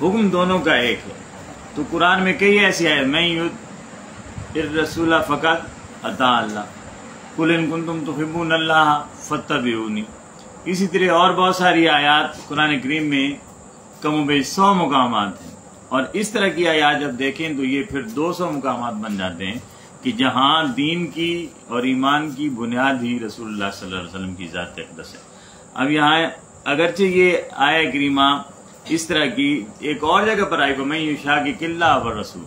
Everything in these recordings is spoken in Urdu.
حکم دونوں کا ایک ہے. تو قرآن میں کئی ایسی آیت میں یطع الرسول فقط اطاع اللہ، قل ان کنتم تحبون اللہ فاتبعونی. اسی طرح اور بہت ساری آیات قرآن کریم میں کم و بیش 100 مقامات ہیں، اور اس طرح کی آیات جب دیکھیں تو یہ پھر 200 مقامات بن جاتے ہیں کہ جہاں دین کی اور ایمان کی بنیاد ہی رسول اللہ صلی اللہ علیہ وسلم کی ذات اقدس ہے. اب یہاں اگرچہ یہ آیہ کریمہ اس طرح کی ایک اور جگہ پر آئی وَمَن یُشَاقِقِ اللَّهَ وَالرَّسُولَ،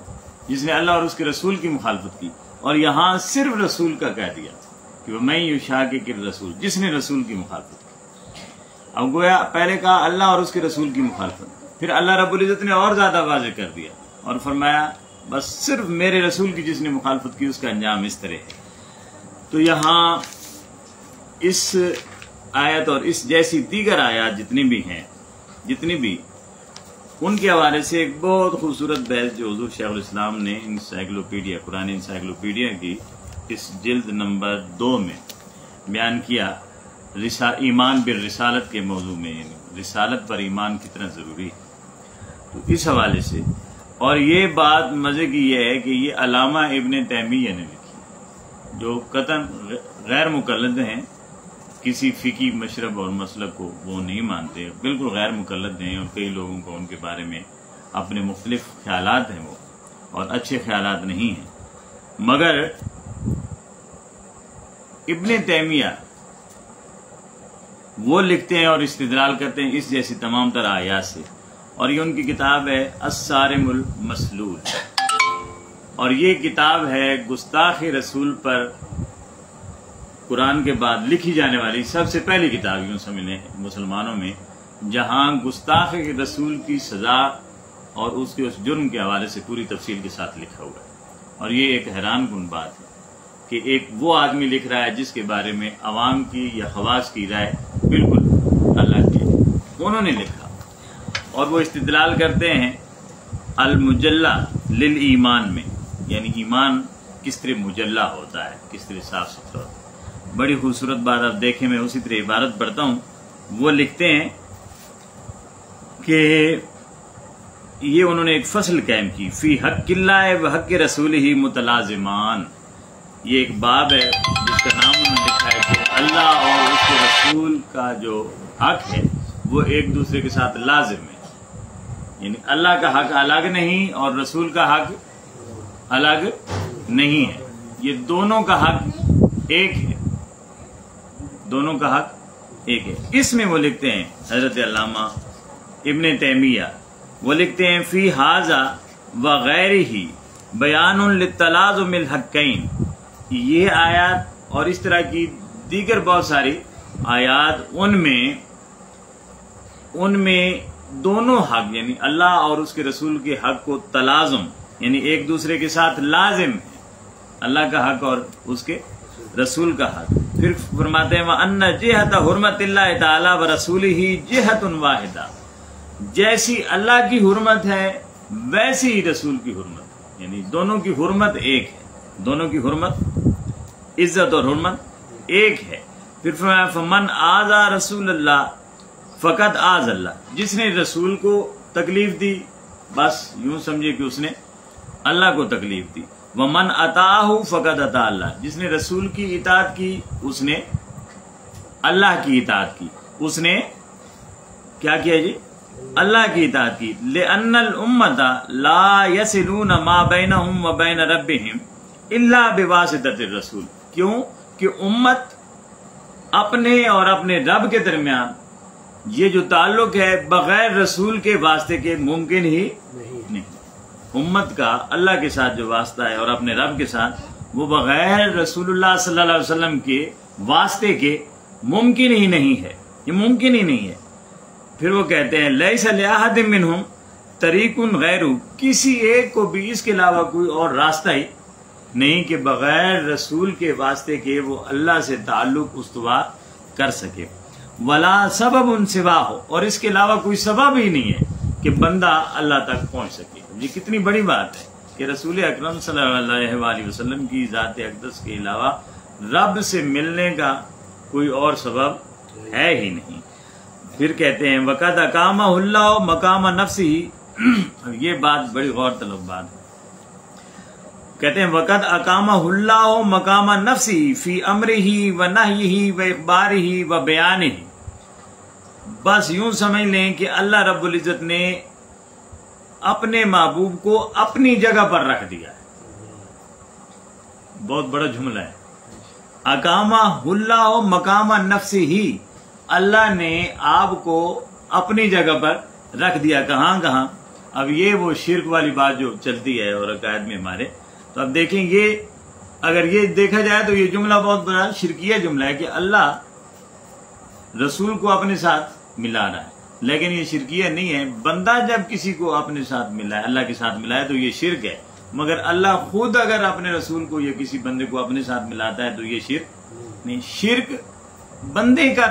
جس نے اللہ اور اس کے رسول کی مخالفت کی، اور یہاں صرف رسول کا کہہ دیا کہ وَمَن یُشَاقِقِ الرَّسُولَ، جس نے رسول کی مخالفت کی. اب گویا پہلے کہا اللہ اور اس کے رسول کی مخالفت، پھر اللہ رب العزت نے اور زیادہ واضح کر دیا اور فرمایا بس صرف میرے رسول کی جس نے مخالفت کی اس کا انجام اس طرح ہے. تو یہاں اس آیت اور اس جیسی دیگر آیات جتنی بھی ان کے حوالے سے ایک بہت خوبصورت بحث جو حضور شیخ الاسلام نے انسائکلوپیڈیا قرآن انسائکلوپیڈیا کی اس جلد نمبر 2 میں بیان کیا، ایمان بالرسالت کے موضوع میں، یعنی رسالت پر ایمان کتنا ضروری ہے. تو اس حوالے سے، اور یہ بات مزے کی یہ ہے کہ یہ علامہ ابن تیمیہ نے لکھی، جو قطعاً غیر مقلد ہیں، کسی فقہی مشرب اور مسلک کو وہ نہیں مانتے، بالکل غیر مقلد ہیں، اور کئی لوگوں کو ان کے بارے میں اپنے مختلف خیالات ہیں وہ، اور اچھے خیالات نہیں ہیں. مگر ابن تیمیہ وہ لکھتے ہیں اور استدلال کرتے ہیں اس جیسی تمام تر آیات سے، اور یہ ان کی کتاب ہے الصارم المسلول، اور یہ کتاب ہے گستاخ رسول پر قرآن کے بعد لکھی جانے والی سب سے پہلی کتاب یوں سمجھیں مسلمانوں میں، جہاں گستاخ رسول کی سزا اور اس کے اس جرم کے حوالے سے پوری تفصیل کے ساتھ لکھا ہوا ہے. اور یہ ایک حیران کن بات ہے کہ ایک وہ آدمی لکھ رہا ہے جس کے بارے میں عوام کی یا خواص کی رائے بالکل الگ ہے، انہوں نے لکھا. اور وہ استدلال کرتے ہیں المجلہ للایمان میں، یعنی ایمان کس طرح مجلہ ہوتا ہے، کس طرح صاف ستھرا ہوتا ہے. بڑی خوبصورت بات آپ دیکھیں، میں اسی طرح عبارت پڑھتا ہوں. وہ لکھتے ہیں کہ یہ انہوں نے ایک فصل قائم کی، فی حق اللہ و حق رسول ہی متلازمان. یہ ایک باب ہے جس کا نام انہوں نے لکھا ہے کہ اللہ اور اس کے رسول کا جو حق ہے وہ ایک دوسرے کے ساتھ لازم ہے، یعنی اللہ کا حق الگ نہیں اور رسول کا حق الگ نہیں ہے، یہ دونوں کا حق ایک ہے، دونوں کا حق ایک ہے. اس میں وہ لکھتے ہیں حضرت علامہ ابن تیمیہ، وہ لکھتے ہیں فی ھذا وغیرہ بیان للتلازم الحقین. یہ آیات اور اس طرح کی دیگر بہت ساری آیات ان میں دونوں حق یعنی اللہ اور اس کے رسول کے حق کو تلازم یعنی ایک دوسرے کے ساتھ لازم ہے، اللہ کا حق اور اس کے رسول کا حق. پھر فرماتے ہیں وَأَنَّ جِهَةَ حُرْمَةِ اللَّهِ تَعَالَى وَرَسُولِهِ جِهَةٌ وَاحِدَةٌ، جیسی اللہ کی حرمت ہے ویسی ہی رسول کی حرمت، یعنی دونوں کی حرمت ایک ہے، دونوں کی حرمت عزت اور حرمت ایک ہے. پھر فرمایا فَمَنْ آذَى رَسُولَ اللَّهِ فَقَدْ آذَى اللَّهِ، جس نے رسول کو تکلیف دی بس یوں سمجھے کہ اس نے اللہ کو تکلیف دی. وَمَنْ أَطَاعَهُ فَقَدْ أَطَاعَ اللَّهِ، جس نے رسول کی اطاعت کی اس نے اللہ کی اطاعت کی، اس نے کیا کیا جی؟ اللہ کی اطاعت کی. لِأَنَّ الْأُمَّةَ لَا يَصِلُونَ مَا بَيْنَهُمْ وَبَيْنَ رَبِّهِمْ إِلَّا بِوَاسِطَةِ الرَّسُولِ، کیوں کہ امت اپنے اور اپنے رب کے درمیان یہ جو تعلق ہے بغیر رسول کے واسطے کے ممکن ہی نہیں. امت کا اللہ کے ساتھ جو واسطہ ہے اور اپنے رب کے ساتھ وہ بغیر رسول اللہ صلی اللہ علیہ وسلم کے واسطے کے ممکن ہی نہیں ہے، یہ ممکن ہی نہیں ہے. پھر وہ کہتے ہیں لیس لأحد منہم طریق غیر، کسی ایک کو بھی اس کے علاوہ کوئی اور راستہ ہی نہیں کہ بغیر رسول کے واسطے کے وہ اللہ سے تعلق استوار کر سکے. ولا سبب سوا ہو، اور اس کے علاوہ کوئی سبب ہی نہیں ہے کہ بندہ اللہ تک پہنچ سکے. یہ کتنی بڑی بات ہے کہ رسول اکرم صلی اللہ علیہ وسلم کی ذات اقدس کے علاوہ رب سے ملنے کا کوئی اور سبب ہے ہی نہیں. پھر کہتے ہیں وَقَدْ أَقَامَهُ اللَّهُ مَقَامَ نَفْسِهِ یہ بات بڑی غور طلب بات ہے. کہتے ہیں وقت اقامہ اللہ مقام نفسی فی امرہ و نہیہ و اخبارہ و بیانہ. بس یوں سمجھ لیں کہ اللہ رب العزت نے اپنے محبوب کو اپنی جگہ پر رکھ دیا ہے. بہت بڑا جملہ ہے. اقامہ اللہ مقام نفسہ، اللہ نے آپ کو اپنی جگہ پر رکھ دیا. کہاں کہاں؟ اب یہ وہ شرک والی بات جو چلتی ہے اور عقائد میں ہمارے، تو اب دیکھیں یہ اگر یہ دیکھا جائے تو یہ جملہ بہت بڑا شرکیہ جملہ ہے کہ اللہ رسول کو اپنے ساتھ ملا رہا ہے. لیکن یہ شرکیہ نہیں ہے. بندہ جب کسی کو اپنے ساتھ ملائے، اللہ کے ساتھ ملائے، تو یہ شرک ہے. مگر اللہ خود اگر اپنے رسول کو یا کسی بندے کو اپنے ساتھ ملاتا ہے تو یہ شرک نہیں. شرک بندے کا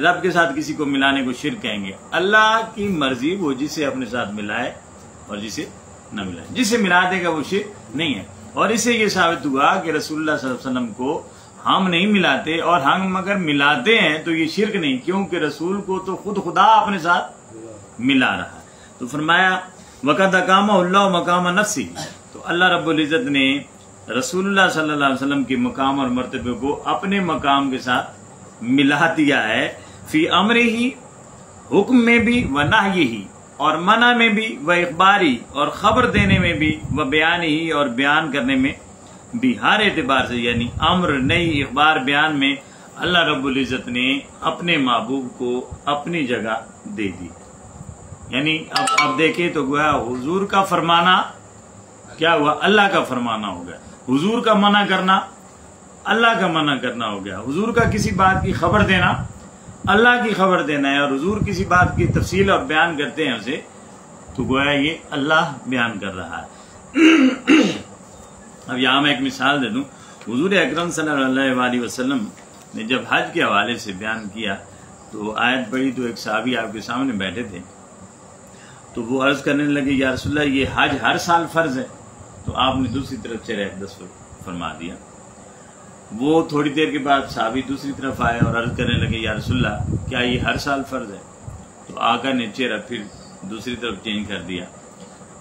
رب کے ساتھ کسی کو ملانے کو شرک کہیں گے. اللہ کی مرضی وہ جسے اپنے ساتھ ملائے اور جسے نہ ملائے. جسے ملا دے گا وہ شرک نہیں ہے. اور اس سے یہ ثابت ہوا کہ رسول اللہ صلی اللہ علیہ وسلم کو ہم نہیں ملاتے، اور ہم اگر ملاتے ہیں تو یہ شرک نہیں، کیونکہ رسول کو تو خود خدا اپنے ساتھ ملا رہا ہے. تو فرمایا وقت اقامہ اللہ مقام نفسی. تو اللہ رب العزت نے رسول اللہ صلی اللہ علیہ وسلم کے مقام اور مرتبے کو اپنے مقام کے ساتھ ملا دیا ہے. فی امرہ، حکم میں بھی، و نہیہ، اور منع میں بھی، و اخباری، اور خبر دینے میں بھی، و بیان ہی، اور بیان کرنے میں بھی. ہر اعتبار سے یعنی امر، نہی، اخبار، بیان میں اللہ رب العزت نے اپنے محبوب کو اپنی جگہ دے دی. یعنی اب دیکھیں تو گویا حضور کا فرمانا کیا ہوا؟ اللہ کا فرمانا ہو گیا. حضور کا منع کرنا اللہ کا منع کرنا ہو گیا. حضور کا کسی بات کی خبر دینا اللہ کی خبر دینا ہے، اور حضور کسی بات کی تفصیل اور بیان کرتے ہیں اسے، تو گویا یہ اللہ بیان کر رہا ہے. اب یہاں میں ایک مثال دے دوں. حضور اکرم صلی اللہ علیہ وسلم نے جب حج کے حوالے سے بیان کیا تو آیت پڑھی تو ایک صحابی آپ کے سامنے بیٹھے تھے، تو وہ عرض کرنے لگے یا رسول اللہ یہ حج ہر سال فرض ہے. تو آپ نے دوسری طرف چہرہ دست فرما دیا. وہ تھوڑی دیر کے بعد صحابی دوسری طرف آئے اور عرض کرنے لگے یا رسول اللہ کیا یہ ہر سال فرض ہے؟ تو آقا نے چہرہ پھر دوسری طرف چینج کر دیا.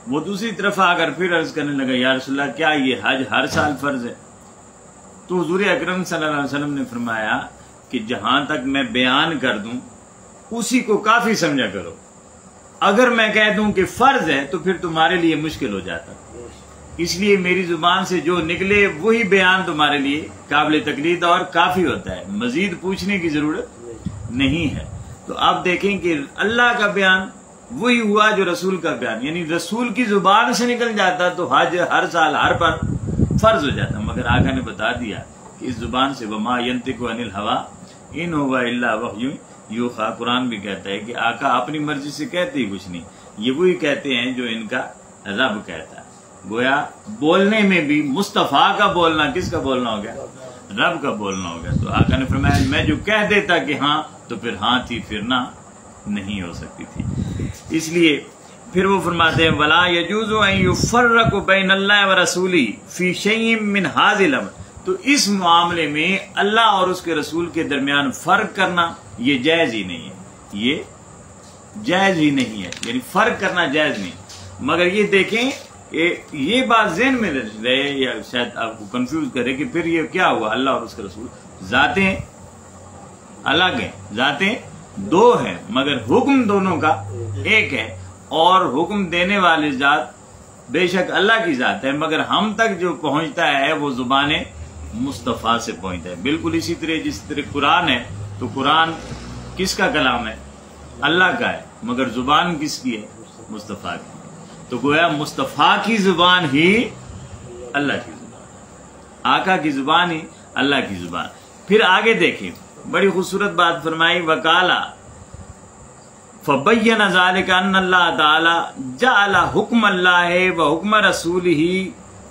وہ دوسری طرف آ کر پھر عرض کرنے لگا یا رسول اللہ کیا یہ حج ہر سال فرض ہے؟ تو حضور اکرم صلی اللہ علیہ وسلم نے فرمایا کہ جہاں تک میں بیان کر دوں اسی کو کافی سمجھا کرو. اگر میں کہہ دوں کہ فرض ہے تو پھر تمہارے لیے مشکل ہو جاتا. اس لیے میری زبان سے جو نکلے وہی بیان تمہارے لیے قابل تقلید اور کافی ہوتا ہے، مزید پوچھنے کی ضرورت نہیں ہے. تو آپ دیکھیں کہ اللہ کا بیان وہی ہوا جو رسول کا بیان، یعنی رسول کی زبان سے نکل جاتا تو حج ہر سال ہر پر فرض ہو جاتا. مگر آقا نے بتا دیا کہ اس زبان سے وما ینطق عن الهوى ان هو الا وحی یوحی. قرآن بھی کہتا ہے کہ آقا اپنی مرضی سے کہتے ہی کچھ نہیں، یہ وہی کہتے ہیں جو ان کا رب کہتا ہے. گویا بولنے میں بھی مصطفیٰ کا بولنا کس کا بولنا ہو گیا؟ رب کا بولنا ہو گیا. تو آقا نے فرمایا میں جو کہہ دیتا کہ ہاں تو پھر ہاں تھی، پھر نہ نہیں ہو سکتی تھی. اس لیے پھر وہ فرماتے ہیں ولا یجوز ان یفرق بین اللہ ورسولہ فی شیء من ھذا الامر. تو اس معاملے میں اللہ اور اس کے رسول کے درمیان فرق کرنا یہ جائز ہی نہیں ہے. یہ جائز ہی نہیں ہے، یعنی فرق کرنا جائز نہیں. مگر یہ دیکھیں کہ یہ بات ذہن میں رہے یا شاید آپ کو کنفیوز کرے کہ پھر یہ کیا ہوا؟ اللہ اور اس کے رسول ذاتیں الگ ہیں، ذاتیں دو ہیں، مگر حکم دونوں کا ایک ہے. اور حکم دینے والی ذات بے شک اللہ کی ذات ہے، مگر ہم تک جو پہنچتا ہے وہ زبان مصطفیٰ سے پہنچتا ہے. بالکل اسی طرح جس طرح قرآن ہے تو قرآن کس کا کلام ہے؟ اللہ کا ہے، مگر زبان کس کی ہے؟ مصطفیٰ کی. تو گویا مصطفیٰ کی زبان ہی اللہ کی زبان، آقا کی زبان ہی اللہ کی زبان. پھر آگے دیکھیں بڑی خوبصورت بات فرمائی وقالا فبین ذلک ان اللہ تعالی جعل حکم اللہ و حکم رسولہ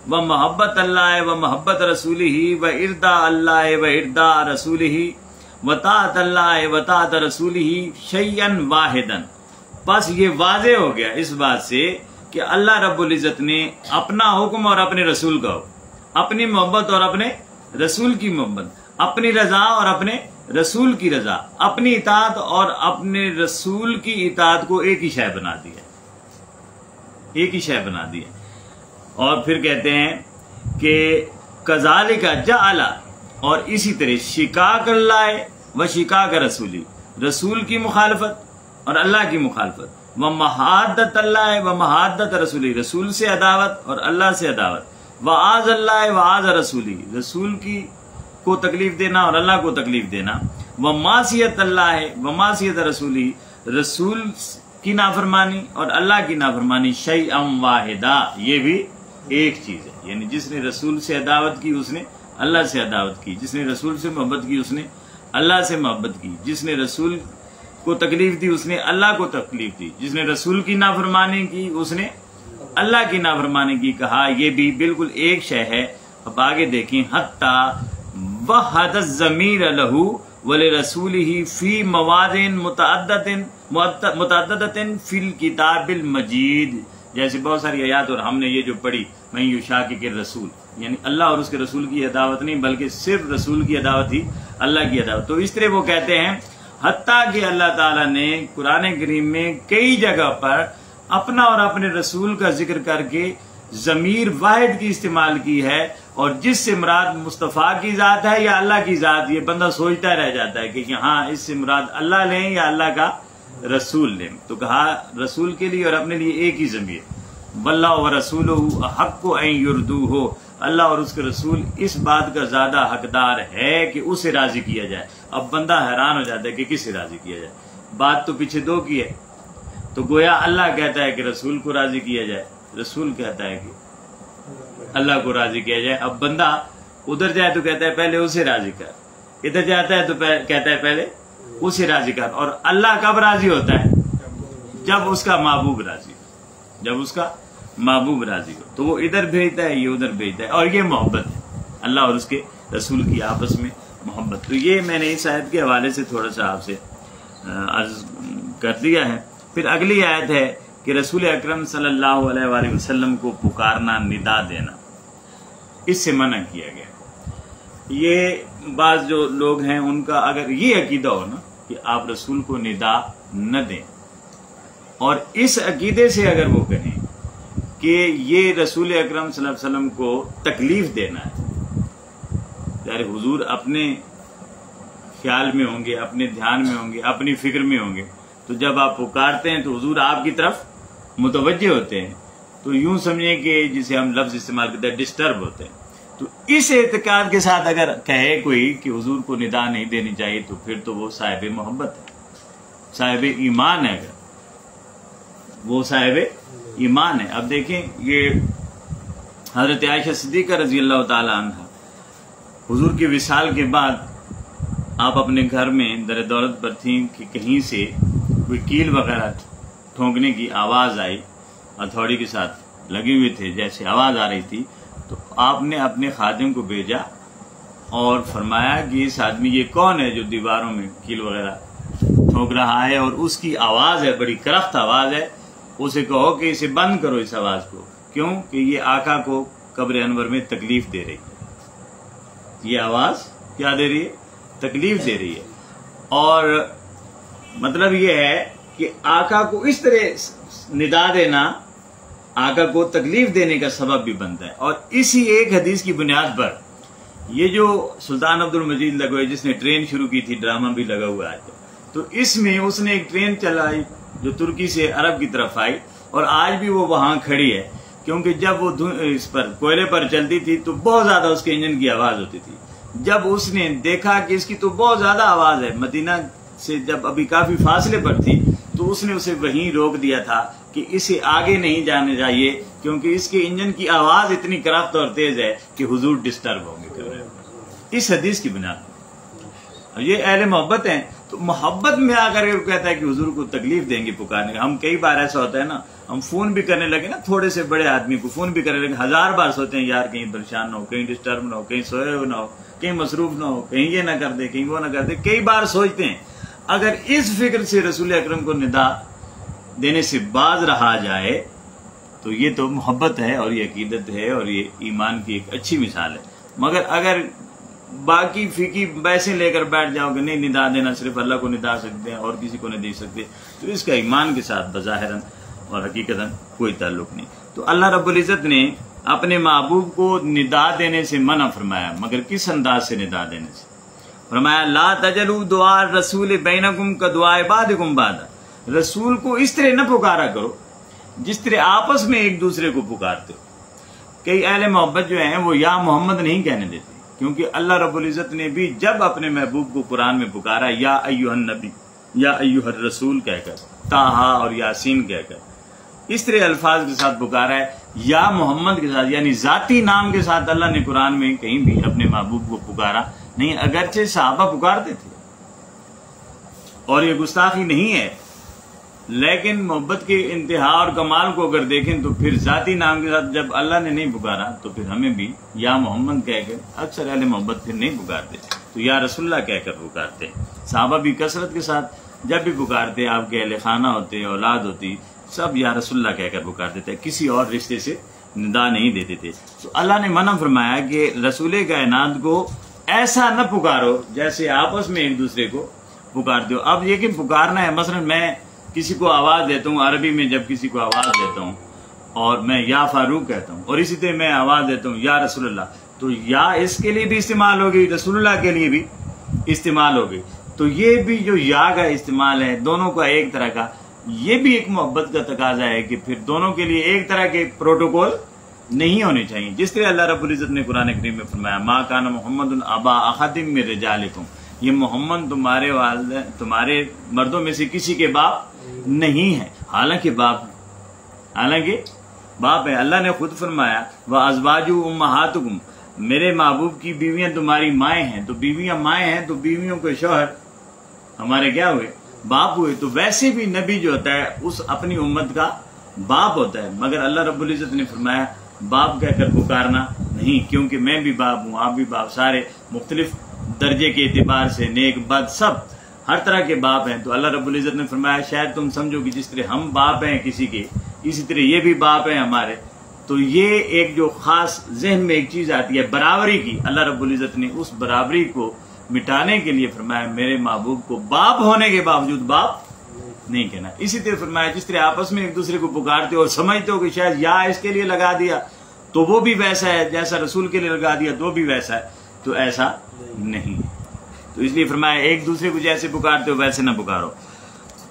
و محبت اللہ و محبت رسولہ و ارضاء اللہ و ارضاء رسولہ و طاعت اللہ و طاعت رسولہ شیئا واحدا. بس یہ واضح ہو گیا اس بات سے کہ اللہ رب العزت نے اپنا حکم اور اپنے رسول کا حکم، اپنی محبت اور اپنے رسول کی محبت، اپنی رضا اور اپنے رسول کی رضا، اپنی اطاعت اور اپنے رسول کی اطاعت کو ایک ہی شے بنا دیا. ایک ہی شے بنا دی ہے. اور پھر کہتے ہیں کہ کذالک جعل، اور اسی طرح شقاق اللہ و شقاق رسولی، رسول کی مخالفت اور اللہ کی مخالفت، و محادت اللہ و محادت رسولی، رسول سے عداوت اور اللہ سے عداوت، و آذ اللہ و آذ رسولی، رسول کی کو تکلیف دینا اور اللہ کو تکلیف دینا، و معصیت اللہ و معصیت رسولی، رسول کی نافرمانی اور اللہ کی نافرمانی، شیئا واحدہ، یہ بھی ایک چیز ہے. یعنی جس نے رسول سے عداوت کی اس نے اللہ سے عداوت کی، جس نے رسول سے محبت کی اس نے اللہ سے محبت کی، جس نے رسول کو تکلیف دی اس نے اللہ کو تکلیف دی، جس نے رسول کی نافرمانی کی اس نے اللہ کی نافرمانی کی. کہا یہ بھی بالکل ایک شے ہے. اب آگے دیکھیں، حتی وحد الضمیر لہ ولرسولہ فی مواد متعددۃ فی الکتاب المجید، جیسے بہت ساری آیات، اور ہم نے یہ جو پڑھی من یشاقق الرسول، یعنی اللہ اور اس کے رسول کی عداوت نہیں بلکہ صرف رسول کی عداوت ہی اللہ کی عداوت. تو اس طرح وہ کہتے ہیں حتیٰ کہ اللہ تعالیٰ نے قرآن کریم میں کئی جگہ پر اپنا اور اپنے رسول کا ذکر کر کے ضمیر واحد کی استعمال کی ہے، اور جس سے مراد مصطفیٰ کی ذات ہے یا اللہ کی ذات، یہ بندہ سوچتا رہ جاتا ہے کہ ہاں اس سے مراد اللہ لیں یا اللہ کا رسول لیں. تو کہا رسول کے لیے اور اپنے لیے ایک ہی ضمیر. واللہ ورسولہ احق ان یرضوہ، اللہ اور اس کے رسول اس بات کا زیادہ حقدار ہے کہ اسے راضی کیا جائے. اب بندہ حیران ہو جاتا ہے کہ کس سے راضی کیا جائے. بات تو پیچھے دو کی ہے. تو گویا اللہ کہتا ہے کہ رسول کو راضی کیا جائے، رسول کہتا ہے کہ اللہ کو راضی کیا جائے. اب بندہ ادھر جائے تو کہتا ہے پہلے اسے راضی کر، ادھر جاتا ہے تو کہتا ہے پہلے اسے راضی کر. اور اللہ کب راضی ہوتا ہے؟ جب اس کا محبوب راضی ہو، جب اس کا محبوب راضی ہو تو وہ ادھر بھیجتا ہے، یہ ادھر بھیجتا ہے. اور یہ محبت ہے، اللہ اور اس کے رسول کی آپس میں محبت. تو یہ میں نے اس آیت کے حوالے سے تھوڑا سا آپ سے عرض کر دیا ہے. پھر اگلی آیت ہے کہ رسول اکرم صلی اللہ علیہ وآلہ وسلم کو پکارنا، ندا دینا، اس سے منع کیا گیا. یہ بعض جو لوگ ہیں ان کا اگر یہ عقیدہ ہو نا کہ آپ رسول کو ندا نہ دیں، اور اس عقیدے سے اگر وہ کہیں کہ یہ رسول اکرم صلی اللہ علیہ وسلم کو تکلیف دینا ہے، یعنی حضور اپنے خیال میں ہوں گے، اپنے دھیان میں ہوں گے، اپنی فکر میں ہوں گے، تو جب آپ پکارتے ہیں تو حضور آپ کی طرف متوجہ ہوتے ہیں. تو یوں سمجھیں کہ جسے ہم لفظ استعمال کرتے ہیں ڈسٹرب ہوتے ہیں. تو اس اعتقاد کے ساتھ اگر کہے کوئی کہ حضور کو ندا نہیں دینی چاہیے تو پھر تو وہ صاحب محبت ہے، صاحب ایمان ہے. اگر وہ صاحب ایمان ہے. اب دیکھیں یہ حضرت عائشہ صدیقہ رضی اللہ تعالی عنہ، حضور کے وصال کے بعد آپ اپنے گھر میں در دولت پر تھیں کہ کہیں سے کوئی کیل وغیرہ ٹھونکنے کی آواز آئی، ہتھوڑی کے ساتھ لگے ہوئے تھے، جیسے آواز آ رہی تھی. تو آپ نے اپنے خادم کو بھیجا اور فرمایا کہ اس آدمی یہ کون ہے جو دیواروں میں کیل وغیرہ ٹھونک رہا ہے اور اس کی آواز ہے، بڑی کرخت آواز ہے، اسے کہو کہ اسے بند کرو اس آواز کو. کیوں کہ یہ آقا کو قبر انور میں تکلیف دے رہی ہے. یہ آواز کیا دے رہی ہے؟ تکلیف دے رہی ہے. اور مطلب یہ ہے کہ آقا کو اس طرح ندا دینا آقا کو تکلیف دینے کا سبب بھی بنتا ہے. اور اسی ایک حدیث کی بنیاد پر یہ جو سلطان عبد المجید لگوئے جس نے ٹرین شروع کی تھی، ڈرامہ بھی لگا ہوا ہے، تو اس میں اس نے ایک ٹرین چلائی جو ترکی سے عرب کی طرف آئی، اور آج بھی وہ وہاں کھڑی ہے. کیونکہ جب وہ اس پر کوئلے پر چلتی تھی تو بہت زیادہ اس کے انجن کی آواز ہوتی تھی. جب اس نے دیکھا کہ اس کی تو بہت زیادہ آواز ہے، مدینہ سے جب ابھی کافی فاصلے پر تھی، تو اس نے اسے وہیں روک دیا تھا کہ اسے آگے نہیں جانے چاہیے کیونکہ اس کے انجن کی آواز اتنی کرخت اور تیز ہے کہ حضور ڈسٹرب ہوں گے. اس حدیث کی بنا پر یہ اہل محبت ہیں. تو محبت میں آ کر کہتا ہے کہ حضور کو تکلیف دیں گے پکارنے کا. ہم کئی بار ایسا ہوتا ہے نا، ہم فون بھی کرنے لگے نا، تھوڑے سے بڑے آدمی کو فون بھی کرنے لگے، 1000 بار سوچتے ہیں یار کہیں پریشان نہ ہو، کہیں ڈسٹرب نہ ہو، کہیں سوئے ہو نہ ہو، کہیں مصروف نہ ہو، کہیں یہ نہ کر دے، کہیں وہ نہ کر دے. کئی بار سوچتے ہیں. اگر اس فکر سے رسول اکرم کو ندا دینے سے باز رہا جائے تو یہ تو محبت ہے اور یہ عقیدت ہے اور یہ ایمان کی ایک اچھی مثال ہے. مگر اگر باقی فقہی بحثیں لے کر بیٹھ جاؤ کہ نہیں ندا دینا صرف اللہ کو ندا سکتے ہیں اور کسی کو نہیں دے سکتے، تو اس کا ایمان کے ساتھ بظاہراً اور حقیقتاً کوئی تعلق نہیں. تو اللہ رب العزت نے اپنے محبوب کو ندا دینے سے منع فرمایا، مگر کس انداز سے ندا دینے سے؟ فرمایا لا تجلوا دعاء الرسول بینکم کدعاء بعضکم بعضا، رسول کو اس طرح نہ پکارا کرو جس طرح آپس میں ایک دوسرے کو پکارتے ہو. کئی اہل محبت جو ہیں وہ یا محمد نہیں کہنے دیتے، کیونکہ اللہ رب العزت نے بھی جب اپنے محبوب کو قرآن میں پکارا یا ایھا النبی یا ایھا الرسول کہہ کر، طٰہٰ اور یاسین کہہ کر، اس طرح الفاظ کے ساتھ پکارا ہے یا محمد کے ساتھ، یعنی ذاتی نام کے ساتھ اللہ نے قرآن میں کہیں بھی اپنے محبوب کو پکارا نہیں. اگرچہ صحابہ پکارتے تھے اور یہ گستاخی نہیں ہے، لیکن محبت کے انتہا اور کمال کو اگر دیکھیں تو پھر ذاتی نام کے ساتھ جب اللہ نے نہیں پکارا تو پھر ہمیں بھی یا محمد کہہ کر، اکثر اہل محبت پھر نہیں پکارتے تو یا رسول اللہ کہہ کر پکارتے. صحابہ بھی کثرت کے ساتھ جب بھی پکارتے، آپ کے اہل خانہ ہوتے، اولاد ہوتی، سب یا رسول اللہ کہہ کر پکارتے تھے، کسی اور رشتے سے ندا نہیں دیتے تھے. تو اللہ نے منع فرمایا کہ رسول کائنات کو ایسا نہ پکارو جیسے آپس میں ایک دوسرے کو پکارتے ہو. اب یہ کہ پکارنا ہے، مثلا میں کسی کو آواز دیتا ہوں عربی میں، جب کسی کو آواز دیتا ہوں اور میں یا فاروق کہتا ہوں، اور اسی طرح میں آواز دیتا ہوں یا رسول اللہ، تو یا اس کے لیے بھی استعمال ہوگی، رسول اللہ کے لیے بھی استعمال ہوگی. تو یہ بھی جو یا کا استعمال ہے دونوں کا ایک طرح کا، یہ بھی ایک محبت کا تقاضا ہے کہ پھر دونوں کے لیے ایک طرح کے پروٹوکول نہیں ہونے چاہیے. جس طرح اللہ رب العزت نے قرآن کریم میں فرمایا ما کان محمد ابا احد من رجالکم، یہ محمد تمہارے والد، تمہارے مردوں میں سے کسی کے باپ نہیں ہے، حالانکہ باپ ہے. اللہ نے خود فرمایا وَأَزْوَاجُ أُمَّهَاتُكُمْ، میرے محبوب کی بیویاں تمہاری مائیں ہیں. تو بیویاں مائیں ہیں تو بیویوں کے شوہر ہمارے کیا ہوئے؟ باپ ہوئے. تو ویسے بھی نبی جو ہوتا ہے اس اپنی امت کا باپ ہوتا ہے، مگر اللہ رب العزت نے فرمایا باپ کہہ کر پکارنا نہیں، کیونکہ میں بھی باپ ہوں، آپ بھی باپ، سارے مختلف درجے کے اعتبار سے نیک بد سب ہر طرح کے باپ ہیں. تو اللہ رب العزت نے فرمایا شاید تم سمجھو کہ جس طرح ہم باپ ہیں کسی کے، اسی طرح یہ بھی باپ ہیں ہمارے. تو یہ ایک جو خاص ذہن میں ایک چیز آتی ہے برابری کی، اللہ رب العزت نے اس برابری کو مٹانے کے لیے فرمایا میرے محبوب کو باپ ہونے کے باوجود باپ نہیں کہنا. اسی طرح فرمایا جس طرح آپس میں ایک دوسرے کو پکارتے ہو اور سمجھتے ہو کہ شاید یا اس کے لیے لگا دیا تو وہ بھی ویسا ہے، جیسا رسول کے لیے لگا دیا تو بھی ویسا ہے، تو ایسا نہیں. تو اس لیے فرمایا ایک دوسرے کو جیسے پکارتے ہو ویسے نہ پکارو.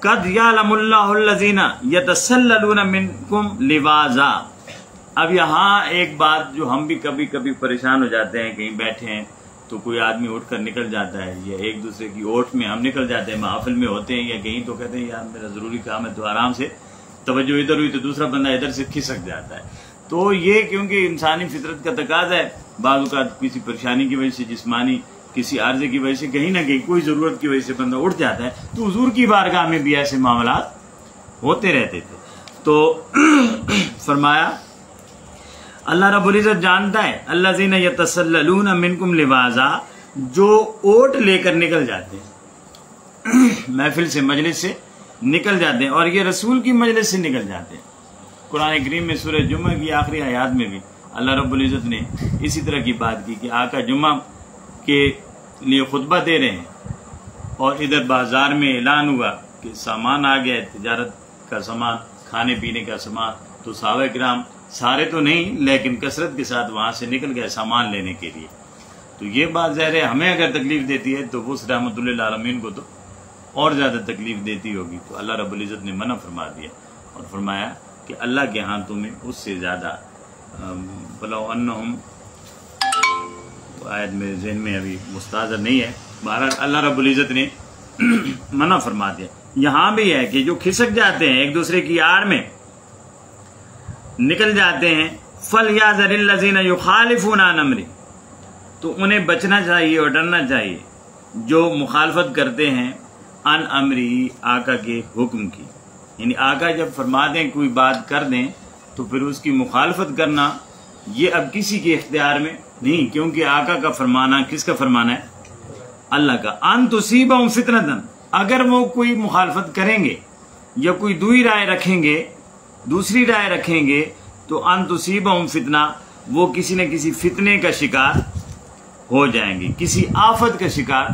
قد یعلم اللہ الذین یتسللون منکم لواذا. اب یہاں ایک بات جو ہم بھی کبھی کبھی پریشان ہو جاتے ہیں، کہیں بیٹھے ہیں تو کوئی آدمی اٹھ کر نکل جاتا ہے یا ایک دوسرے کی اوٹ میں ہم نکل جاتے ہیں، محفل میں ہوتے ہیں یا کہیں، تو کہتے ہیں یار میرا ضروری کام ہے، تو آرام سے توجہ ادھر ہوئی تو دوسرا بندہ ادھر سے کھسک جاتا ہے. تو یہ کیونکہ انسانی فطرت کا تقاضا ہے، بعض اوقات کسی پریشانی کی وجہ سے، جسمانی کسی عارضے کی وجہ سے، کہیں نہ کہیں کوئی ضرورت کی وجہ سے بندہ اٹھ جاتا ہے. تو حضور کی بارگاہ میں بھی ایسے معاملات ہوتے رہتے تھے. تو فرمایا اللہ رب العزت جانتا ہے الذین یتسللون منکم لواذا، جو اوٹ لے کر نکل جاتے ہیں، محفل سے، مجلس سے نکل جاتے ہیں، اور یہ رسول کی مجلس سے نکل جاتے ہیں. قرآن کریم میں سورہ جمعہ کی آخری آیات میں بھی اللہ رب العزت نے اسی طرح کی بات کی کہ آقا جمعہ کے لیے خطبہ دے رہے ہیں اور ادھر بازار میں اعلان ہوا کہ سامان آ گیا ہے، تجارت کا سامان، کھانے پینے کا سامان. تو صحابہ کرام سارے تو نہیں لیکن کثرت کے ساتھ وہاں سے نکل گئے سامان لینے کے لیے. تو یہ بات ظاہر ہے ہمیں اگر تکلیف دیتی ہے تو وہ رحمۃ اللہ عالمین کو تو اور زیادہ تکلیف دیتی ہوگی. تو اللہ رب العزت نے منع فرما دیا اور فرمایا کہ اللہ کے ہاں تمہیں اس سے زیادہ بلو انہم، آیت میرے ذہن میں ابھی مستحضر نہیں ہے، بہرحال اللہ رب العزت نے منع فرما دیا. یہاں بھی ہے کہ جو کھسک جاتے ہیں ایک دوسرے کی آڑ میں نکل جاتے ہیں، فَلْيَحْذَرِ الَّذِينَ يُخَالِفُونَ عَنْ أَمْرِهِ، تو انہیں بچنا چاہیے اور ڈرنا چاہیے جو مخالفت کرتے ہیں عن امری، آقا کے حکم کی. یعنی آقا جب فرما دیں کوئی بات کر دیں تو پھر اس کی مخالفت کرنا یہ اب کسی کے اختیار میں نہیں، کیونکہ آقا کا فرمانا کس کا فرمانا ہے؟ اللہ کا. ان تصیبہم فتنۃ، اگر وہ کوئی مخالفت کریں گے یا کوئی دوسری رائے رکھیں گے تو ان تصیبہم فتنہ، وہ کسی نہ کسی فتنے کا شکار ہو جائیں گے، کسی آفت کا شکار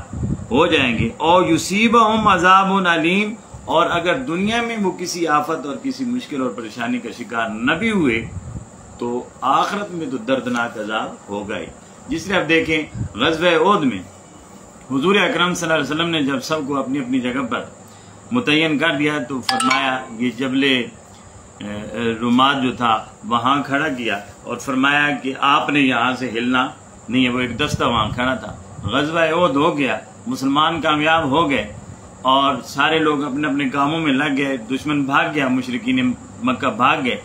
ہو جائیں گے. اور یصیبہم عذاب علیم، اور اگر دنیا میں وہ کسی آفت اور کسی مشکل اور پریشانی کا شکار نہ بھی ہوئے تو آخرت میں تو دردناک عذاب ہوگا ہی. جس طرح آپ دیکھیں غزوہ احد میں حضور اکرم صلی اللہ علیہ وسلم نے جب سب کو اپنی اپنی جگہ پر متعین کر دیا تو فرمایا یہ جبل رماد جو تھا وہاں کھڑا کیا اور فرمایا کہ آپ نے یہاں سے ہلنا نہیں ہے. وہ ایک دستہ وہاں کھڑا تھا. غزوہ احد ہو گیا, مسلمان کامیاب ہو گئے اور سارے لوگ اپنے اپنے کاموں میں لگ گئے, دشمن بھاگ گیا, مشرکین مکہ بھاگ گئے.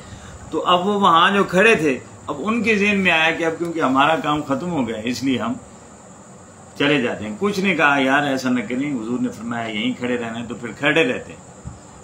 تو اب وہ وہاں جو کھڑے تھے اب ان کے ذہن میں آیا کہ اب کیونکہ ہمارا کام ختم ہو گیا اس لیے ہم چلے جاتے ہیں. کچھ نے کہا یار ایسا نہ کریں, حضور نے فرمایا یہیں کھڑے رہنا ہے تو پھر کھڑے رہتے ہیں.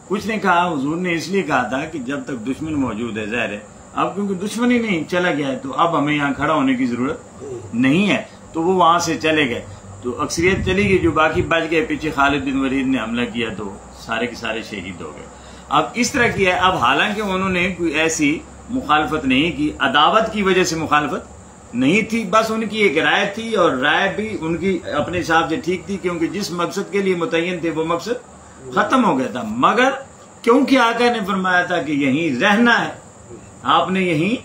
کچھ نے کہا حضور نے اس لیے کہا تھا کہ جب تک دشمن موجود ہے ظاہر ہے, اب کیونکہ دشمن ہی نہیں چلا گیا ہے تو اب ہمیں یہاں کھڑا ہونے کی ضرورت نہیں ہے. تو وہ وہاں سے چلے گئے تو اکثریت چلی گئی, جو باقی بچ گئے پیچھے خالد بن ولید نے حملہ کیا تو سارے کے سارے شہید ہو گئے. اب اس طرح کیا ہے. اب حالانکہ انہوں نے کوئی ایسی مخالفت نہیں کی, عداوت کی وجہ سے مخالفت نہیں تھی, بس ان کی ایک رائے تھی اور رائے بھی ان کی اپنے حساب سے ٹھیک تھی کیونکہ جس مقصد کے لیے متعین تھے وہ مقصد ختم ہو گیا تھا. مگر کیونکہ آقا نے فرمایا تھا کہ یہیں رہنا ہے, آپ نے یہیں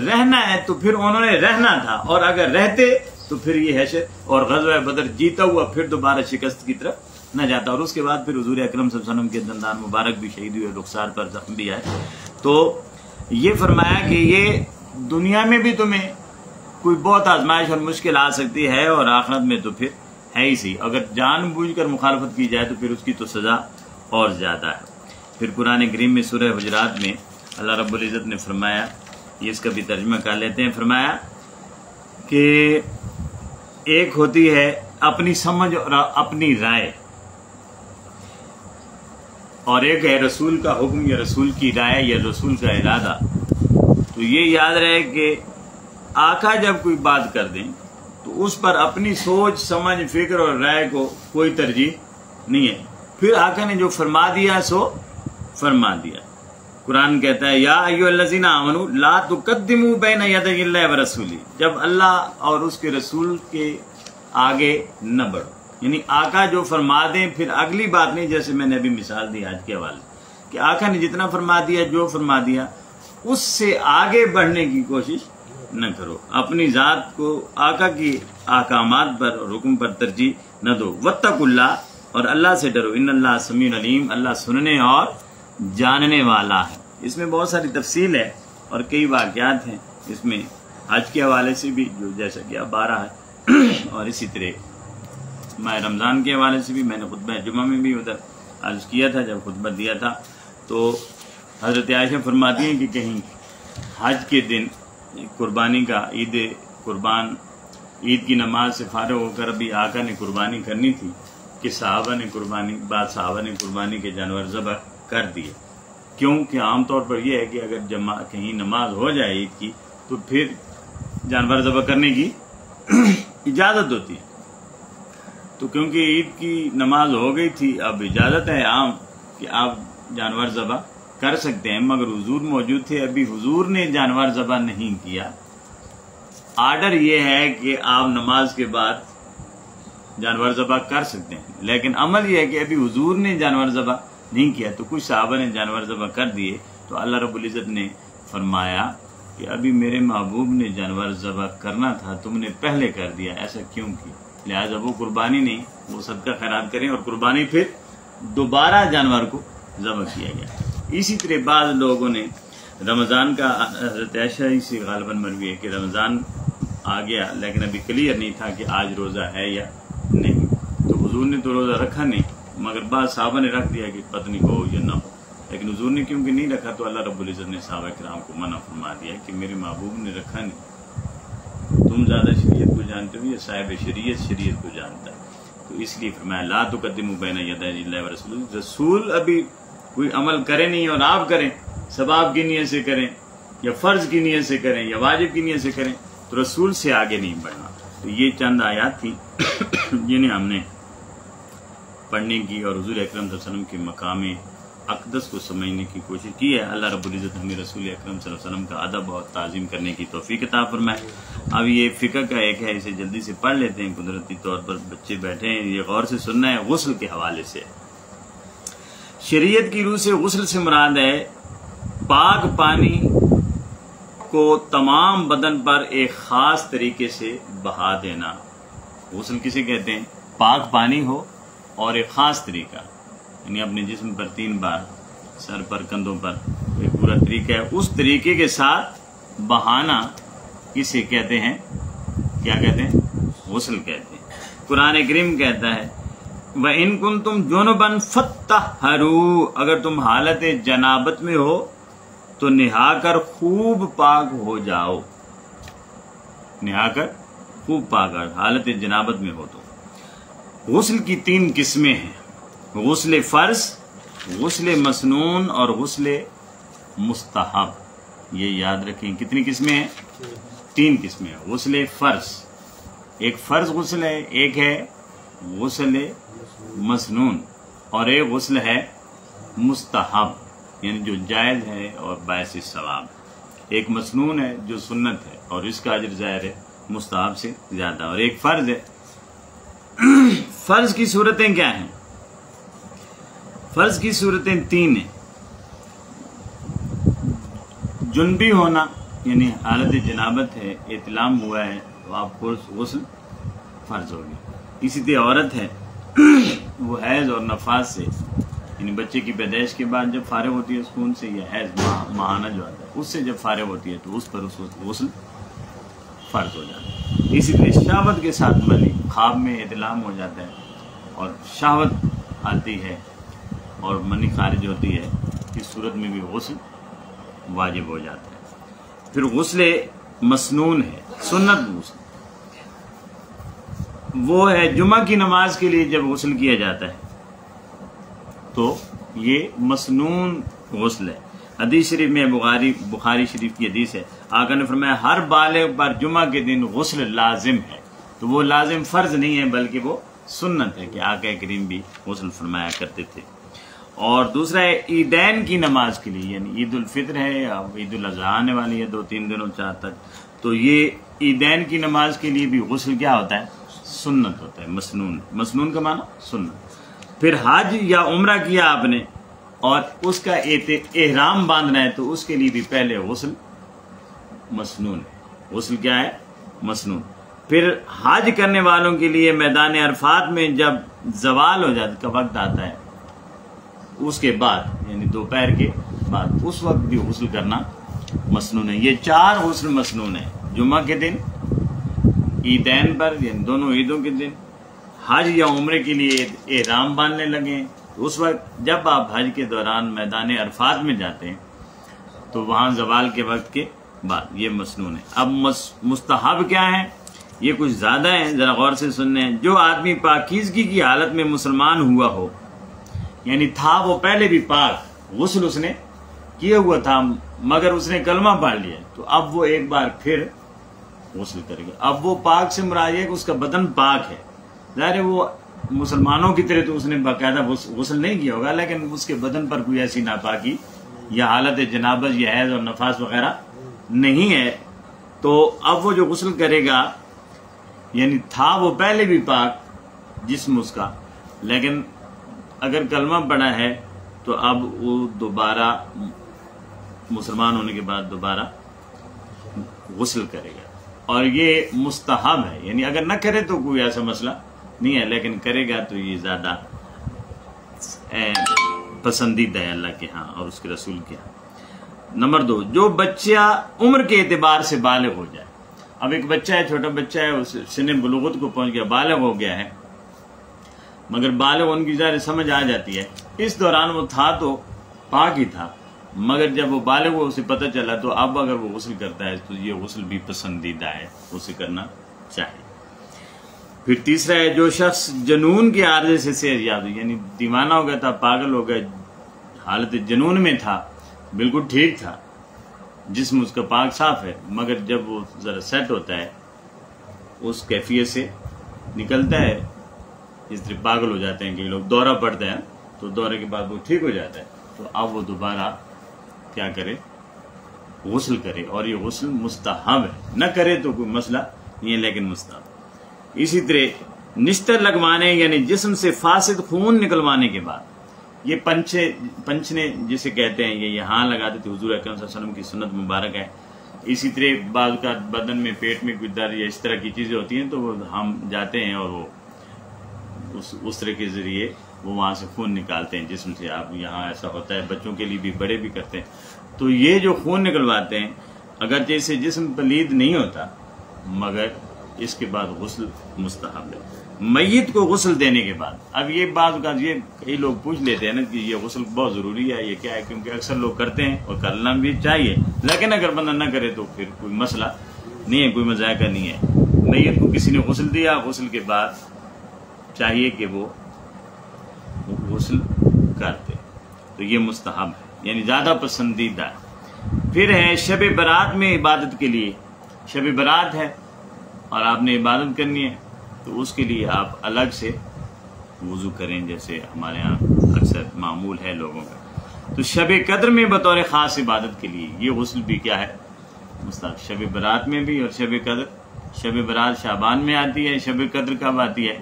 رہنا ہے, تو پھر انہوں نے رہنا تھا. اور اگر رہتے تو پھر یہ حشر اور غزوہ بدر جیتا ہوا پھر دوبارہ شکست کی طرف نہ جاتا. اور اس کے بعد پھر حضور اکرم صلی اللہ علیہ وسلم کے دندان مبارک بھی شہید ہوئے, رخسار پر زخم بھی آئے. تو یہ فرمایا کہ یہ دنیا میں بھی تمہیں کوئی بہت آزمائش اور مشکل آ سکتی ہے اور آخرت میں تو پھر ہے ہی سی. اگر جان بوجھ کر مخالفت کی جائے تو پھر اس کی تو سزا اور زیادہ ہے. پھر قرآن کریم میں سورہ حجرات میں اللہ رب العزت نے فرمایا, یہ اس کا بھی ترجمہ کر لیتے ہیں, فرمایا کہ ایک ہوتی ہے اپنی سمجھ اور اپنی رائے, اور ایک ہے رسول کا حکم یا رسول کی رائے یا رسول کا ارادہ. تو یہ یاد رہے کہ آقا جب کوئی بات کر دیں تو اس پر اپنی سوچ سمجھ فکر اور رائے کو کوئی ترجیح نہیں ہے. پھر آقا نے جو فرما دیا سو فرما دیا. قرآن کہتا ہے یا ایھا الذین آمنوا لا تقدموا بین یدی اللہ ورسولہ, جب اللہ اور اس کے رسول کے آگے نہ بڑھو. یعنی آقا جو فرما دیں پھر اگلی بات نہیں, جیسے میں نے ابھی مثال دی آج کے حوالے کہ آقا نے جتنا فرما دیا جو فرما دیا اس سے آگے بڑھنے کی کوشش نہ کرو. اپنی ذات کو آقا کی احکامات پر اور حکم پر ترجیح نہ دو. واتقوا اللہ, اور اللہ سے ڈرو. ان اللہ سمیع علیم, اللہ سننے اور جاننے والا ہے. اس میں بہت ساری تفصیل ہے اور کئی واقعات ہیں اس میں حج کے حوالے سے بھی, جو جیسا کہ اب آ رہا ہے, اور اسی طرح ماہ رمضان کے حوالے سے بھی. میں نے خطبہ جمعہ میں بھی ادھر عرض کیا تھا جب خطبہ دیا تھا, تو حضرت عائشہ فرماتی ہیں کہ کہیں حج کے دن قربانی کا عید کی نماز سے فارغ ہو کر ابھی آقا نے قربانی کرنی تھی کہ بعض صحابہ نے قربانی کے جانور ذبح کر دیے. کیونکہ عام طور پر یہ ہے کہ اگر کہیں نماز ہو جائے عید کی تو پھر جانور ذبح کرنے کی اجازت ہوتی ہے. تو کیونکہ عید کی نماز ہو گئی تھی, اب اجازت ہے عام کہ آپ جانور ذبح کر سکتے ہیں, مگر حضور موجود تھے, ابھی حضور نے جانور ذبح نہیں کیا. آرڈر یہ ہے کہ آپ نماز کے بعد جانور ذبح کر سکتے ہیں, لیکن عمل یہ ہے کہ ابھی حضور نے جانور ذبح نہیں کیا. تو کچھ صحابہ نے جانور ذبح کر دیے, تو اللہ رب العزت نے فرمایا کہ ابھی میرے محبوب نے جانور ذبح کرنا تھا, تم نے پہلے کر دیا, ایسا کیوں کی؟ لہٰذا وہ قربانی نہیں, وہ صدقہ خیرات کریں, اور قربانی پھر دوبارہ جانور کو ذبح کیا گیا. اسی طرح بعض لوگوں نے رمضان کا, حضرت عائشہ ہی سے غالباً مروی ہے کہ رمضان آ گیا لیکن ابھی کلیئر نہیں تھا کہ آج روزہ ہے یا نہیں, تو حضور نے تو روزہ رکھا نہیں, مگر بعض صحابہ نے رکھ دیا کہ پتہ نہیں ہو یا نہ ہو. لیکن حضور نے کیونکہ نہیں رکھا تو اللہ رب العزت نے صحابہ کرام کو منع فرما دیا کہ میرے محبوب نے رکھا نہیں, تم زیادہ شریعت کو جانتے ہو یا صاحب شریعت کو جانتا ہے. تو اس لیے فرمایا لا تقدموا بین یدی اللہ ورسولہ, رسول ابھی کوئی عمل کرے نہیں اور آپ کریں, ثواب کی نیت سے کریں یا فرض کی نیت سے کریں یا واجب کی نیت سے کریں, تو رسول سے آگے نہیں بڑھنا. تو یہ چند آیات تھی جنہیں ہم نے پڑھنے کی اور حضور اکرم صلی اللہ علیہ وسلم کے مقام اقدس کو سمجھنے کی کوشش کی ہے. اللہ رب العزت ہمیں رسول اکرم صلی اللہ علیہ وسلم کا ادب اور تعظیم کرنے کی توفیق عطا فرمائے. اب یہ فقہ کا ایک ہے, اسے جلدی سے پڑھ لیتے ہیں, قدرتی طور پر بچے بیٹھے ہیں, یہ غور سے سننا ہے. غسل کے حوالے سے شریعت کی روح سے غسل سے مراد ہے پاک پانی کو تمام بدن پر ایک خاص طریقے سے بہا دینا. غسل کسے کہتے ہیں؟ پاک پانی ہو اور ایک خاص طریقہ، یعنی اپنے جسم پر 3 بار، سر پر، کندھوں پر، ایک پورا طریقہ ہے. اس طریقے کے ساتھ بہانا کسے کہتے ہیں؟ کیا کہتے ہیں؟ غسل کہتے ہیں. قرآن کریم کہتا ہے وَإِن كُنتُمْ جُنُبًا فَاتَّطَہَّرُوا، اگر تم حالت جنابت میں ہو تو نہا کر خوب پاک ہو جاؤ. نہا کر خوب پاک ہو، حالت جنابت میں ہو تو. غسل کی 3 قسمیں ہیں: غسل فرض، غسل مسنون اور غسل مستحب. یہ یاد رکھیں. کتنی قسمیں ہیں؟ 3 قسمیں ہیں. غسل فرض ایک فرض غسل ہے، ایک ہے غسل مسنون، اور ایک غسل ہے مستحب، یعنی جو جائز ہے اور باعث ثواب. ایک مسنون ہے جو سنت ہے اور اس کا اجر ظاہر ہے مستحب سے زیادہ، اور ایک فرض ہے. فرض کی صورتیں کیا ہیں؟ فرض کی صورتیں 3 ہیں. جنبی ہونا، یعنی حالت جنابت ہے، احتلام ہوا ہے تو آپ کو غسل فرض ہوگی. اسی طرح عورت ہے، وہ حیض اور نفاس سے، یعنی بچے کی پیدائش کے بعد جب فارغ ہوتی ہے خون سے، یا حیض ماہانہ جو آتا ہے اس سے جب فارغ ہوتی ہے تو اس پر اس وقت غسل فرض ہو جاتا ہے. اسی طرح شہوت کے ساتھ منی، خواب میں احتلام ہو جاتا ہے اور شہوت آتی ہے اور منی خارج ہوتی ہے، اس صورت میں بھی غسل واجب ہو جاتا ہے. پھر غسل مسنون ہے، سنت غسل، وہ ہے جمعہ کی نماز کے لیے جب غسل کیا جاتا ہے تو یہ مسنون غسل ہے. حدیث شریف میں بخاری شریف کی حدیث ہے، آقا نے فرمایا ہر بالغ پر جمعہ کے دن غسل لازم ہے. تو وہ لازم فرض نہیں ہے بلکہ وہ سنت ہے کہ آقا کریم بھی غسل فرمایا کرتے تھے. اور دوسرا ہے عیدین کی نماز کے لیے، یعنی عید الفطر ہے یا عید الاضحیٰ آنے والی ہے 2-3 دنوں 4 تک، تو یہ عیدین کی نماز کے لیے بھی غسل کیا ہوتا ہے؟ سنت ہوتا ہے، مسنون. مسنون کا معنی سنت. پھر حج یا عمرہ کیا آپ نے اور اس کا احرام باندھنا ہے تو اس کے لیے بھی پہلے غسل مسنون ہے. غسل کیا ہے؟ مسنون. پھر حج کرنے والوں کے لیے میدان عرفات میں جب زوال ہو جاتا کا وقت آتا ہے، اس کے بعد یعنی دوپہر کے بعد، اس وقت بھی غسل کرنا مسنون ہے. یہ 4 غسل مسنون ہیں: جمعہ کے دن، عیدین پر یعنی دونوں عیدوں کے دن، حج یا عمرے کے لیے احرام باندھنے لگے اس وقت، جب آپ حج کے دوران میدان عرفات میں جاتے ہیں تو وہاں زوال کے وقت کے بعد، یہ مسنون ہے. اب مستحب کیا ہے؟ یہ کچھ زیادہ ہیں، ذرا غور سے سننے ہیں. جو آدمی پاکیزگی کی حالت میں مسلمان ہوا ہو، یعنی تھا وہ پہلے بھی پاک، غسل اس نے کیا ہوا تھا مگر اس نے کلمہ پڑھ لیا، تو اب وہ ایک بار پھر غسل کرے گا. اب وہ پاک سے مراد ہے کہ اس کا بدن پاک ہے. ظاہر ہے وہ مسلمانوں کی طرح تو اس نے باقاعدہ غسل نہیں کیا ہوگا، لیکن اس کے بدن پر کوئی ایسی ناپاکی یا حالت جنابت یا حیض اور نفاس وغیرہ نہیں ہے. تو اب وہ جو غسل کرے گا، یعنی تھا وہ پہلے بھی پاک جسم اس کا، لیکن اگر کلمہ پڑا ہے تو اب وہ دوبارہ مسلمان ہونے کے بعد دوبارہ غسل کرے گا. اور یہ مستحب ہے، یعنی اگر نہ کرے تو کوئی ایسا مسئلہ نہیں ہے، لیکن کرے گا تو یہ زیادہ پسندیدہ ہے اللہ کے ہاں اور اس کے رسول کے ہاں. نمبر 2، جو بچہ عمر کے اعتبار سے بالغ ہو جائے. اب ایک بچہ ہے، چھوٹا بچہ ہے، اس سن بلوغت کو پہنچ گیا، بالغ ہو گیا ہے، مگر بالغ ان کی ظاہر سمجھ آ جاتی ہے. اس دوران وہ تھا تو پاک ہی تھا، مگر جب وہ بالغ ہوا اسے پتہ چلا تو اب اگر وہ غسل کرتا ہے تو یہ غسل بھی پسندیدہ ہے، اسے کرنا چاہیے. پھر تیسرا ہے، جو شخص جنون کے عارضے سے صحت یاب، یعنی دیوانہ ہو گیا تھا، پاگل ہو گیا، حالت جنون میں تھا، بالکل ٹھیک تھا، جسم اس کا پاک صاف ہے، مگر جب وہ ذرا سیٹ ہوتا ہے اس کیفیت سے نکلتا ہے، اس طرح پاگل ہو جاتے ہیں کہ لوگ، دورہ پڑتا ہے تو دورے کے بعد وہ ٹھیک ہو جاتا ہے، تو اب وہ دوبارہ کیا کرے؟ غسل کرے. اور یہ غسل مستحب ہے، نہ کرے تو کوئی مسئلہ نہیں ہے لیکن مستحب. اسی طرح نشتر لگوانے یعنی جسم سے فاسد خون نکلوانے کے بعد، یہ پنچنے جسے کہتے ہیں یہ یہاں لگاتے تھے، حضور اکرم صلی اللہ علیہ وسلم کی سنت مبارک ہے. اسی طرح بعض کا بدن میں پیٹ میں کوئی درد یا اس طرح کی چیزیں ہوتی ہیں تو وہ ہم جاتے ہیں اور وہ اس طرح کے ذریعے وہ وہاں سے خون نکالتے ہیں جسم سے. آپ یہاں ایسا ہوتا ہے، بچوں کے لیے بھی بڑے بھی کرتے ہیں. تو یہ جو خون نکلواتے ہیں اگرچہ اسے جسم پلید نہیں ہوتا مگر اس کے بعد غسل مستحب ہے میت کو غسل دینے کے بعد. اب یہ بات کا یہ کئی لوگ پوچھ لیتے ہیں نا کہ یہ غسل بہت ضروری ہے، یہ کیا ہے، کیونکہ اکثر لوگ کرتے ہیں اور کرنا بھی چاہیے، لیکن اگر بندہ نہ کرے تو پھر کوئی مسئلہ نہیں ہے، کوئی مذائقہ نہیں ہے. میت کو کسی نے غسل دیا، غسل کے بعد چاہیے کہ وہ غسل کرتے، تو یہ مستحب ہے یعنی زیادہ پسندیدہ ہے. پھر ہے شب برات میں عبادت کے لیے. شب برات ہے اور آپ نے عبادت کرنی ہے تو اس کے لیے آپ الگ سے وضو کریں جیسے ہمارے ہاں اکثر معمول ہے لوگوں کا. تو شب قدر میں بطور خاص عبادت کے لیے یہ غسل بھی کیا ہے مستحب. شب برات میں بھی اور شب قدر. شب برات شعبان میں آتی ہے، شب قدر کب آتی ہے؟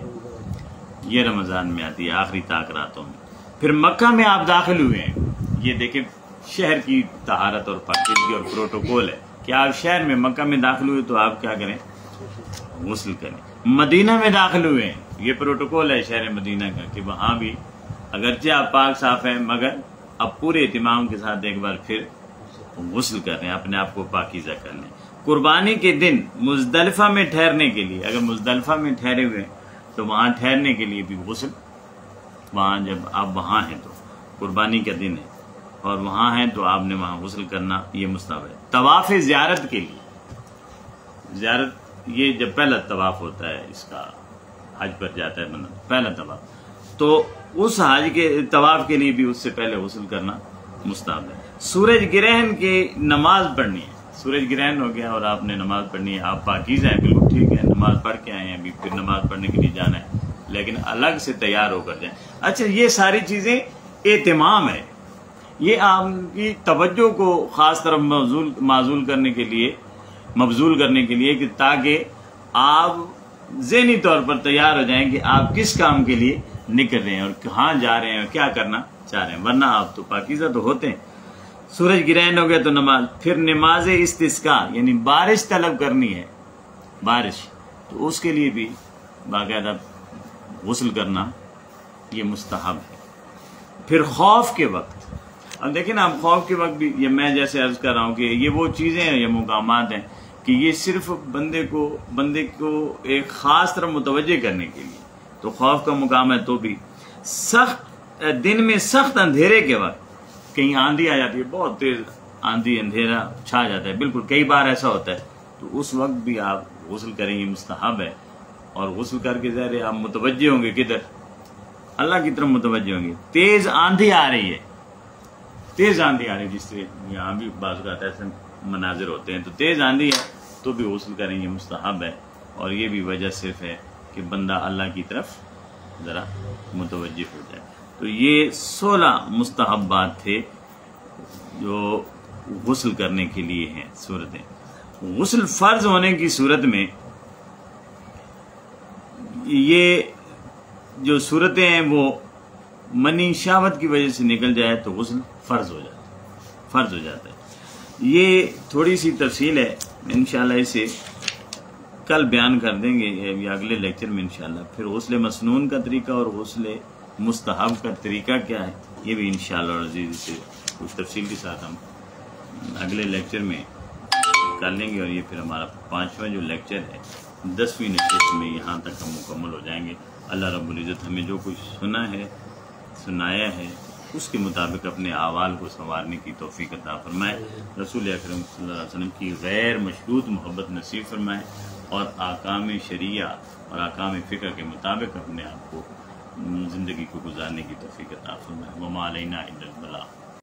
یہ رمضان میں آتی ہے، آخری طاق راتوں میں. پھر مکہ میں آپ داخل ہوئے ہیں، یہ دیکھیں شہر کی طہارت اور پاکیزگی اور پروٹوکول ہے کہ آپ شہر میں مکہ میں داخل ہوئے تو آپ کیا کریں؟ غسل کریں. مدینہ میں داخل ہوئے ہیں، یہ پروٹوکول ہے شہر مدینہ کا کہ وہاں بھی اگرچہ آپ پاک صاف ہیں مگر اب پورے اہتمام کے ساتھ ایک بار پھر غسل کر رہے ہیں، اپنے آپ کو پاکیزہ کر لیں. قربانی کے دن مزدلفہ میں ٹھہرنے کے لیے، اگر مزدلفہ میں ٹھہرے ہوئے ہیں تو وہاں ٹھہرنے کے لیے بھی غسل، وہاں جب آپ وہاں ہیں تو قربانی کا دن ہے اور وہاں ہیں تو آپ نے وہاں غسل کرنا یہ مستحب ہے. طواف زیارت کے لیے، زیارت یہ جب پہلا طواف ہوتا ہے اس کا، حج پر جاتا ہے بندہ پہلا طواف، تو اس حج کے طواف کے لیے بھی اس سے پہلے غسل کرنا مستحب ہے. سورج گرہن کی نماز پڑھنی ہے. سورج گرہن ہو گیا اور آپ نے نماز پڑھنی ہے، آپ پاکیزہ ہیں، بالکل ٹھیک ہے، نماز پڑھ کے آئے ہیں، ابھی پھر نماز پڑھنے کے لیے جانا ہے لیکن الگ سے تیار ہو کر جائیں. اچھا یہ ساری چیزیں اہتمام ہے، یہ آپ کی توجہ کو خاص طرف مبذول کرنے کے لیے کہ تاکہ آپ ذہنی طور پر تیار ہو جائیں کہ آپ کس کام کے لیے نکل رہے ہیں اور کہاں جا رہے ہیں اور کیا کرنا چاہ رہے ہیں، ورنہ آپ تو پاکیزہ تو ہوتے ہیں. سورج گرہن ہو گیا تو نماز. پھر نماز استسقاء یعنی بارش طلب کرنی ہے، بارش، تو اس کے لیے بھی باقاعدہ غسل کرنا یہ مستحب ہے. پھر خوف کے وقت، اب دیکھیں نا، اب خوف کے وقت بھی یہ میں جیسے عرض کر رہا ہوں کہ یہ وہ چیزیں ہیں، یہ مقامات ہیں کہ یہ صرف بندے کو ایک خاص طرح متوجہ کرنے کے لیے. تو خوف کا مقام ہے تو بھی سخت دن میں سخت اندھیرے کے وقت کہیں آندھی آ جاتی ہے، بہت تیز آندھی، اندھیرا چھا جاتا ہے، بالکل کئی بار ایسا ہوتا ہے، تو اس وقت بھی آپ غسل کریں، یہ مستحب ہے. اور غسل کر کے ظاہر آپ متوجہ ہوں گے کدھر؟ اللہ کی طرف متوجہ ہوں گے. تیز آندھی آ رہی ہے، تیز آندھی آ رہی ہے، جس سے یہاں بھی بعض اوقات ایسے مناظر ہوتے ہیں، تو تیز آندھی ہے تو بھی غسل کریں، یہ مستحب ہے. اور یہ بھی وجہ صرف ہے کہ بندہ اللہ کی طرف ذرا متوجہ ہو جائے. تو یہ 16 مستحبات تھے جو غسل کرنے کے لیے ہیں صورتیں. غسل فرض ہونے کی صورت میں یہ جو صورتیں ہیں وہ منی شہوت کی وجہ سے نکل جائے تو غسل فرض ہو جاتا ہے. یہ تھوڑی سی تفصیل ہے، انشاءاللہ اسے کل بیان کر دیں گے یا اگلے لیکچر میں انشاءاللہ. پھر غسل مسنون کا طریقہ اور غسل مستحب کا طریقہ کیا ہے یہ بھی انشاءاللہ عزیز سے کچھ تفصیل کے ساتھ ہم اگلے لیکچر میں کر لیں گے. اور یہ پھر ہمارا 5واں جو لیکچر ہے 10ویں نشست میں یہاں تک ہم مکمل ہو جائیں گے. اللہ رب العزت ہمیں جو کچھ سنایا ہے اس کے مطابق اپنے اعمال کو سنوارنے کی توفیق عطا فرمائے. رسول اکرم صلی اللہ علیہ وسلم کی غیر مشروط محبت نصیب فرمائے اور احکام شریعہ اور احکام فقہ کے مطابق اپنے آپ کو زندگی کو گزارنے کی توفیق عطا فرمائے. وما علینا الا البلاغ.